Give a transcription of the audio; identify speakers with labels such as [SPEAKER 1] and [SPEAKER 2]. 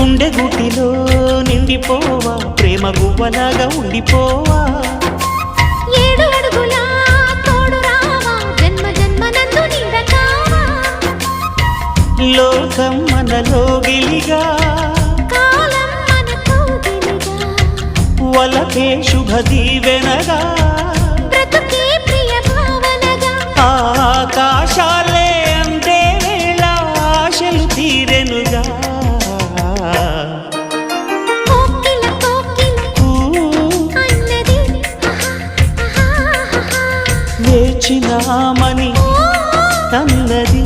[SPEAKER 1] గుండె గుటిలో నిండిపోవా ప్రేమ గువ్వలాగా ఉండిపోవా
[SPEAKER 2] 7 అడుగుల తోడు రావా జన్మ జన్మనందు నీడకావా
[SPEAKER 1] లోకం మనలో గిలిగా
[SPEAKER 2] కాలం మనతో గిలిగా
[SPEAKER 1] వలకే శుభ దీవెనగా
[SPEAKER 2] బ్రతుకే ప్రియ భావనగా
[SPEAKER 1] ఆకాశాలే అందే వేళ ఆశలు తీరెనుగా
[SPEAKER 2] కోకిల అన్నది
[SPEAKER 1] వేచినామని అన్నది